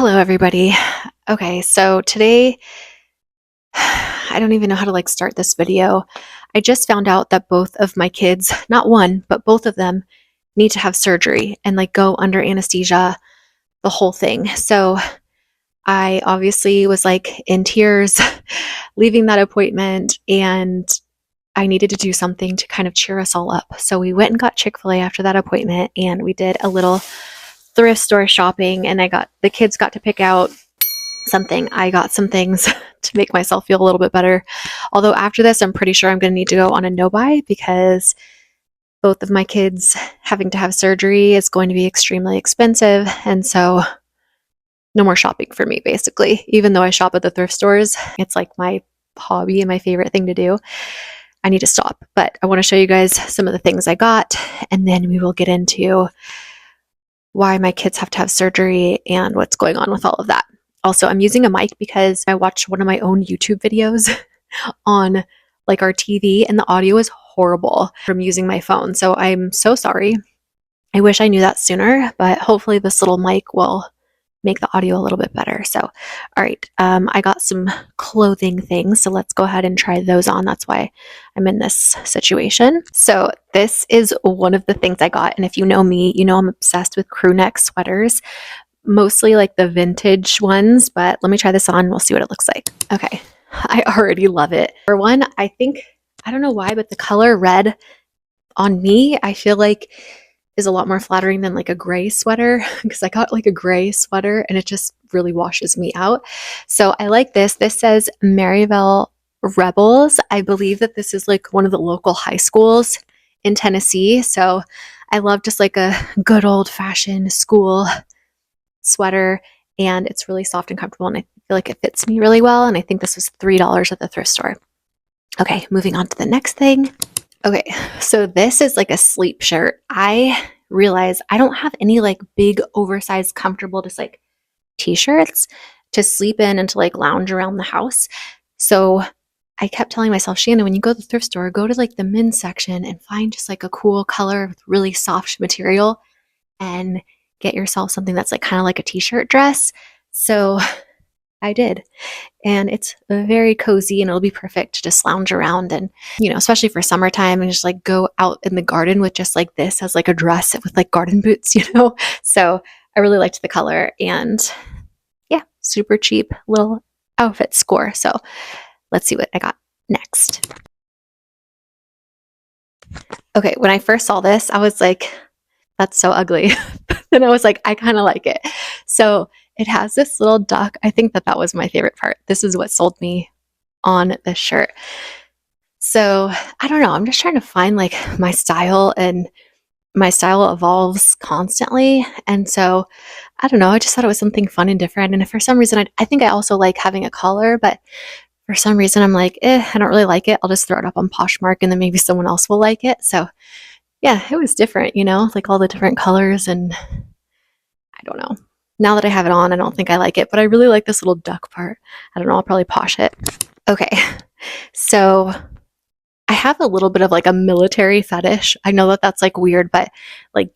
Hello, everybody. Okay, so today, I don't even know how to start this video. I just found out that both of my kids, not one, but both of them need to have surgery and go under anesthesia, the whole thing. So I obviously was in tears leaving that appointment, and I needed to do something to kind of cheer us all up. So we went and got Chick-fil-A after that appointment, and we did a little thrift store shopping, and the kids got to pick out something. I got some things to make myself feel a little bit better. Although after this, I'm pretty sure I'm going to need to go on a no-buy because both of my kids having to have surgery is going to be extremely expensive. And so no more shopping for me, basically. Even though I shop at the thrift stores, it's like my hobby and my favorite thing to do. I need to stop. But I want to show you guys some of the things I got, and then we will get into why my kids have to have surgery and what's going on with all of that. Also, I'm using a mic because I watched one of my own YouTube videos on our TV, and the audio is horrible from using my phone. So I'm so sorry. I wish I knew that sooner, but hopefully this little mic will make the audio a little bit better. So, all right, I got some clothing things, so let's go ahead and try those on. That's why I'm in this situation. So this is one of the things I got, and if you know me, you know I'm obsessed with crew neck sweaters, mostly the vintage ones, but let me try this on. We'll see what it looks like. Okay, I already love it. For one, I don't know why, but the color red on me, I feel is a lot more flattering than a gray sweater, because I got a gray sweater and it just really washes me out. So I like this. This says Maryville Rebels. I believe that this is one of the local high schools in Tennessee. So I love just a good old fashioned school sweater, and it's really soft and comfortable, and I feel it fits me really well. And I think this was $3 at the thrift store. Okay, moving on to the next thing. Okay, so this is a sleep shirt. I realize I don't have any big oversized comfortable just t-shirts to sleep in and to lounge around the house. So I kept telling myself, Shannon, when you go to the thrift store, go to the men's section and find just a cool color with really soft material and get yourself something that's kind of like a t-shirt dress. So I did. And it's very cozy, and it'll be perfect to just lounge around, and, especially for summertime, and just go out in the garden with just this as a dress with garden boots, So I really liked the color, and yeah, super cheap little outfit score. So let's see what I got next. Okay, when I first saw this, I was like, that's so ugly. Then I was like, I kind of like it. So it has this little duck. I think that was my favorite part. This is what sold me on this shirt. So I don't know. I'm just trying to find my style, and my style evolves constantly. And so I don't know. I just thought it was something fun and different. And for some reason, I think I also like having a collar, but for some reason I'm I don't really like it. I'll just throw it up on Poshmark, and then maybe someone else will like it. So yeah, it was different, all the different colors, and I don't know. Now that I have it on, I don't think I like it, but I really like this little duck part. I don't know, I'll probably posh it. Okay, so I have a little bit of a military fetish. I know that that's weird, but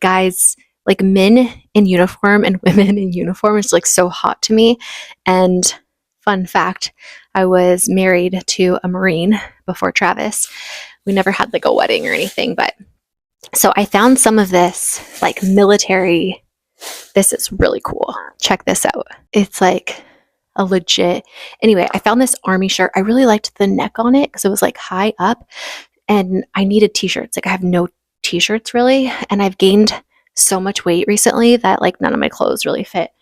guys, men in uniform and women in uniform is so hot to me. And fun fact, I was married to a Marine before Travis. We never had a wedding or anything, but so I found some of this military. This is really cool. Check this out. It's a legit. Anyway, I found this army shirt. I really liked the neck on it because it was high up, and I needed t-shirts. I have no t-shirts really, and I've gained so much weight recently that none of my clothes really fit.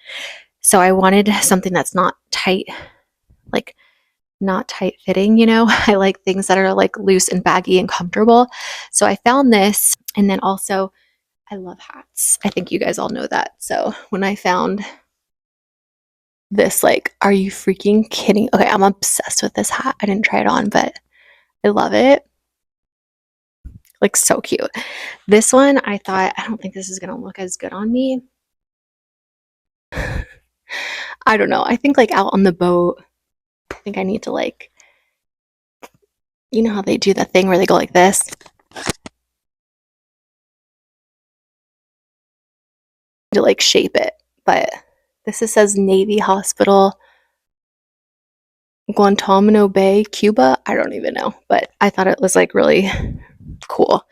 So I wanted something that's not tight, not tight fitting, I like things that are loose and baggy and comfortable. So I found this, and then also I love hats. I think you guys all know that. So when I found this, are you freaking kidding? Okay, I'm obsessed with this hat. I didn't try it on, but I love it. So cute. This one, I thought, I don't think this is going to look as good on me. I don't know. I think out on the boat, I think I need to you know how they do the thing where they go like this? To shape it, but says Navy Hospital, Guantanamo Bay, Cuba. I don't even know, but I thought it was like really cool.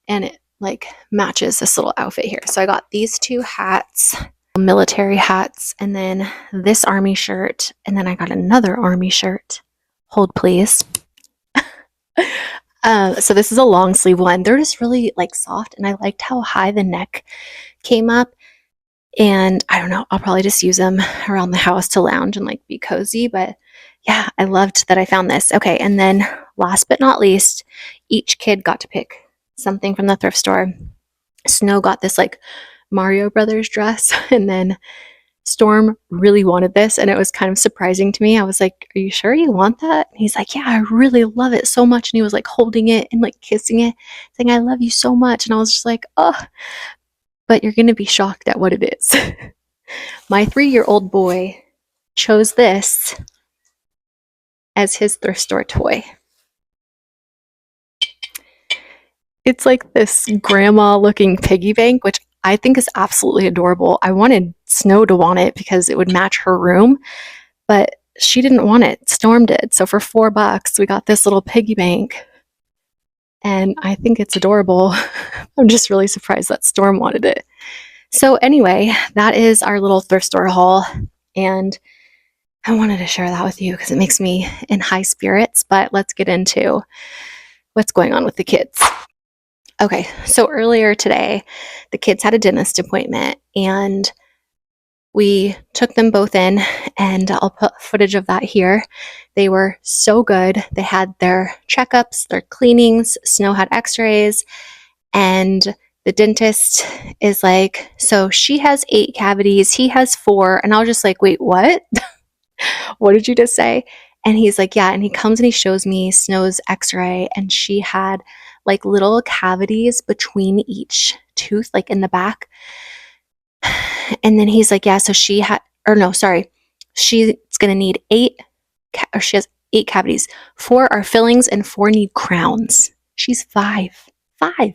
And it like matches this little outfit here. So I got these two hats, military hats, and then this army shirt, and then I got another army shirt. Hold please. So this is a long sleeve one. They're just really like soft, and I liked how high the neck came up. And I don't know, I'll probably just use them around the house to lounge and like be cozy. But yeah, I loved that I found this. Okay, and then last but not least, each kid got to pick something from the thrift store. Snow got this like Mario Brothers dress, and then Storm really wanted this, and it was kind of surprising to me. I was like, "Are you sure you want that?" And he's like, "Yeah, I really love it so much." And he was like holding it and like kissing it, saying, "I love you so much." And I was just like, "Oh," but you're going to be shocked at what it is. My 3-year-old boy chose this as his thrift store toy. It's like this grandma looking piggy bank, which I think is absolutely adorable. I wanted Snow to want it because it would match her room, but she didn't want it. Storm did. So for $4, we got this little piggy bank, and I think it's adorable. I'm just really surprised that Storm wanted it. So anyway, that is our little thrift store haul, and I wanted to share that with you because it makes me in high spirits. But let's get into what's going on with the kids. Okay, so earlier today, the kids had a dentist appointment, and we took them both in, and I'll put footage of that here. They were so good. They had their checkups, their cleanings. Snow had x-rays, and the dentist is like, so she has 8 cavities, he has 4. And I was just like, wait, what? What did you just say? And he's like, yeah. And he comes and he shows me Snow's x-ray, and she had like little cavities between each tooth, like in the back. And then he's like, yeah, so she had, or no, sorry, she's going to need 8, or she has 8 cavities. 4 are fillings and 4 need crowns. She's 5. 5.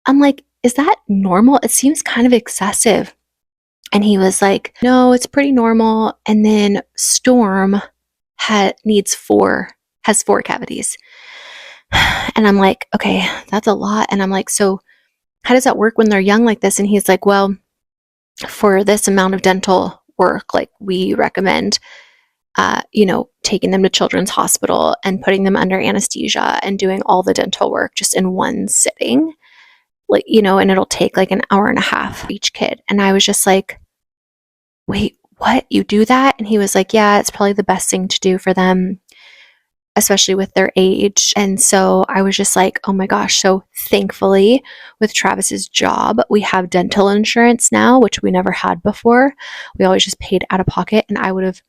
I'm like, is that normal? It seems kind of excessive. And he was like, no, it's pretty normal. And then Storm has 4 cavities. And I'm like, okay, that's a lot. And I'm like, so how does that work when they're young like this? And he's like, well, for this amount of dental work, like we recommend, taking them to Children's Hospital and putting them under anesthesia and doing all the dental work just in one sitting, like, and it'll take like an hour and a half for each kid. And I was just like, wait, what? You do that? And he was like, yeah, it's probably the best thing to do for them, especially with their age. And so I was just like, oh my gosh. So thankfully, with Travis's job, we have dental insurance now, which we never had before. We always just paid out of pocket. And I would have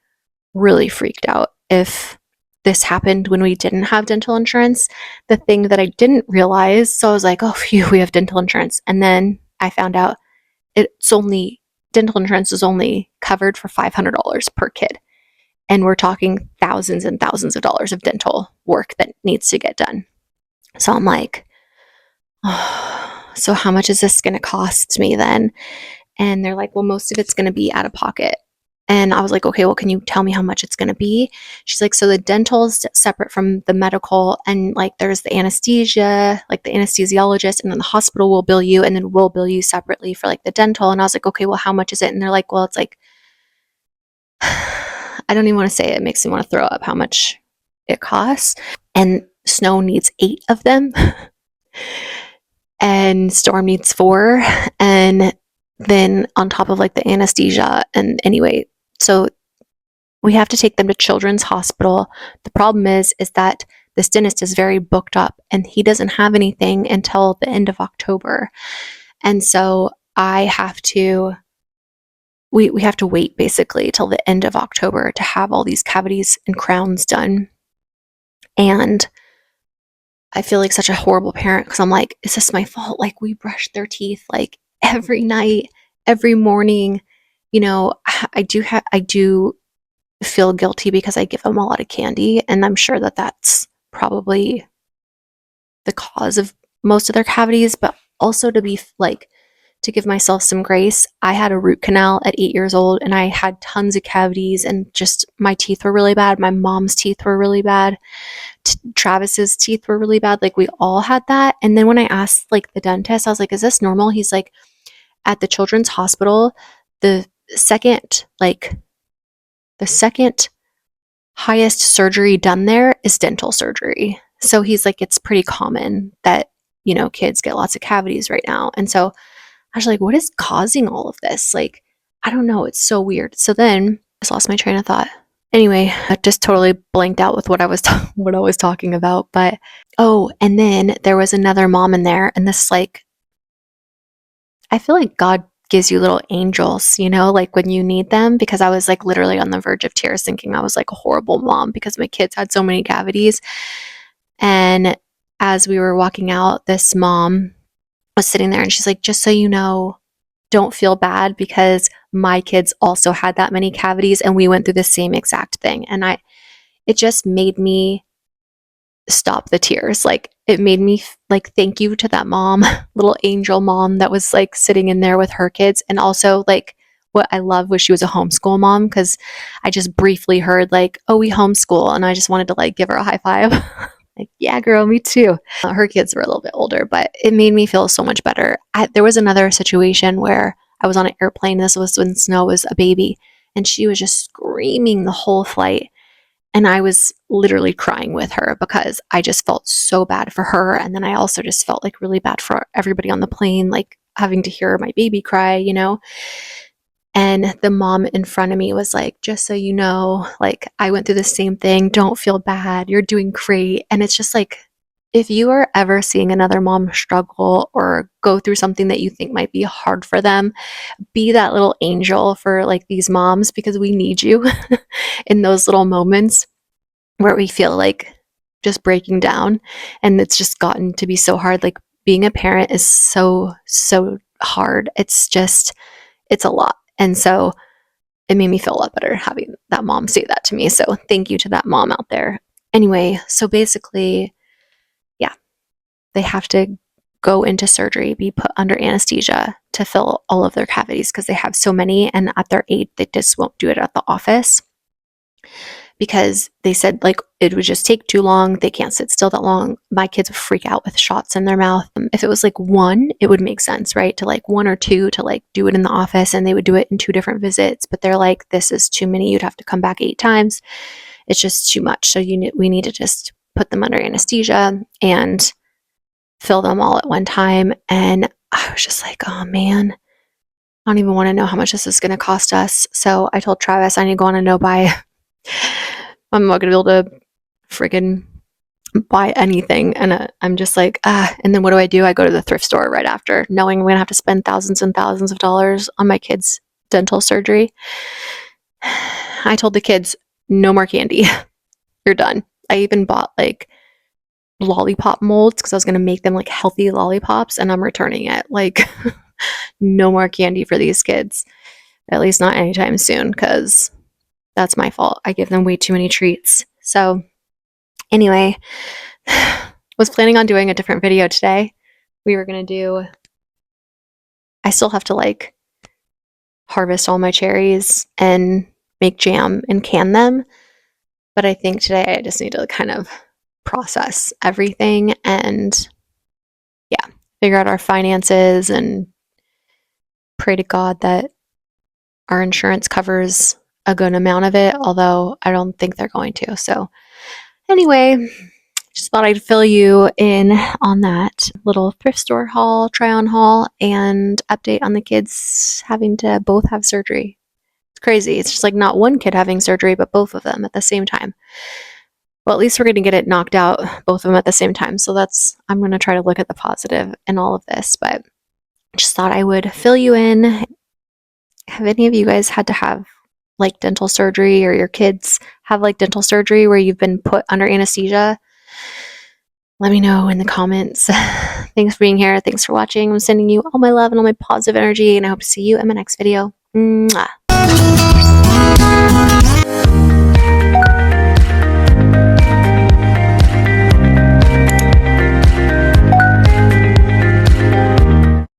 really freaked out if this happened when we didn't have dental insurance. The thing that I didn't realize, so I was like, oh, phew, we have dental insurance. And then I found out dental insurance is only covered for $500 per kid. And we're talking thousands and thousands of dollars of dental work that needs to get done. So I'm like, oh, so how much is this going to cost me then? And they're like, well, most of it's going to be out of pocket. And I was like, okay, well, can you tell me how much it's going to be? She's like, so the dental is separate from the medical, and like there's the anesthesia, like the anesthesiologist, and then the hospital will bill you, and then we'll bill you separately for like the dental. And I was like, okay, well, how much is it? And they're like, well, it's like, I don't even want to say it. It makes me want to throw up how much it costs. And Snow needs 8 of them. And Storm needs 4. And then on top of like the anesthesia. And anyway, so we have to take them to Children's Hospital. The problem is that this dentist is very booked up, and he doesn't have anything until the end of October. And so we have to wait basically till the end of October to have all these cavities and crowns done. And I feel like such a horrible parent because I'm like, is this my fault? Like, we brush their teeth like every night, every morning. I do feel guilty because I give them a lot of candy, and I'm sure that that's probably the cause of most of their cavities, but also to be like, to give myself some grace. I had a root canal at 8 years old and I had tons of cavities and just my teeth were really bad. My mom's teeth were really bad. Travis's teeth were really bad. Like we all had that. And then when I asked like the dentist, I was like, is this normal? He's like, at the children's hospital, the second highest surgery done there is dental surgery. So he's like, it's pretty common that, kids get lots of cavities right now. And so I was like, what is causing all of this? Like, I don't know. It's so weird. So then I just lost my train of thought. Anyway, I just totally blanked out with what I was talking about. But, and then there was another mom in there. And this, like, I feel like God gives you little angels, like when you need them, because I was like literally on the verge of tears thinking I was like a horrible mom because my kids had so many cavities. And as we were walking out, this mom was sitting there and she's like, just so you know, don't feel bad because my kids also had that many cavities and we went through the same exact thing. And it just made me stop the tears. Like it made me like, thank you to that mom, little angel mom that was like sitting in there with her kids. And also like what I love was she was a homeschool mom, because I just briefly heard like, oh, we homeschool. And I just wanted to like give her a high five. Like, yeah, girl, me too. Her kids were a little bit older, but it made me feel so much better. There was another situation where I was on an airplane. This was when Snow was a baby and she was just screaming the whole flight. And I was literally crying with her because I just felt so bad for her. And then I also just felt like really bad for everybody on the plane, like having to hear my baby cry, And the mom in front of me was like, just so you know, like I went through the same thing. Don't feel bad. You're doing great. And it's just like, if you are ever seeing another mom struggle or go through something that you think might be hard for them, be that little angel for like these moms, because we need you in those little moments where we feel like just breaking down. And it's just gotten to be so hard. Like being a parent is so hard. It's a lot. And so it made me feel a lot better having that mom say that to me. So thank you to that mom out there. Anyway, so basically, yeah, they have to go into surgery, be put under anesthesia to fill all of their cavities because they have so many. And at their age, they just won't do it at the office because they said like it would just take too long. They can't sit still that long. My kids would freak out with shots in their mouth. If it was like one, it would make sense, right? To like one or two to like do it in the office, and they would do it in 2 different visits. But they're like, this is too many. You'd have to come back 8 times. It's just too much. So we need to just put them under anesthesia and fill them all at one time. And I was just like, oh man, I don't even want to know how much this is going to cost us. So I told Travis I need to go on a no-buy. I'm not going to be able to friggin' buy anything. And I'm just like, and then what do? I go to the thrift store right after, knowing I'm going to have to spend thousands and thousands of dollars on my kids' dental surgery. I told the kids, no more candy. You're done. I even bought like lollipop molds because I was going to make them like healthy lollipops, and I'm returning it. Like, no more candy for these kids, at least not anytime soon, because that's my fault. I give them way too many treats. So anyway, was planning on doing a different video today. We were going to do, I still have to like harvest all my cherries and make jam and can them. But I think today I just need to kind of process everything and figure out our finances and pray to God that our insurance covers a good amount of it, although I don't think they're going to. So anyway, just thought I'd fill you in on that little thrift store haul, try on haul, and update on the kids having to both have surgery. It's crazy. It's just like not one kid having surgery, but both of them at the same time. Well, at least we're going to get it knocked out, both of them at the same time. So I'm going to try to look at the positive in all of this, but just thought I would fill you in. Have any of you guys had to have like dental surgery, or your kids have like dental surgery where you've been put under anesthesia? Let me know in the comments. Thanks for being here. Thanks for watching. I'm sending you all my love and all my positive energy, and I hope to see you in my next video. Mwah.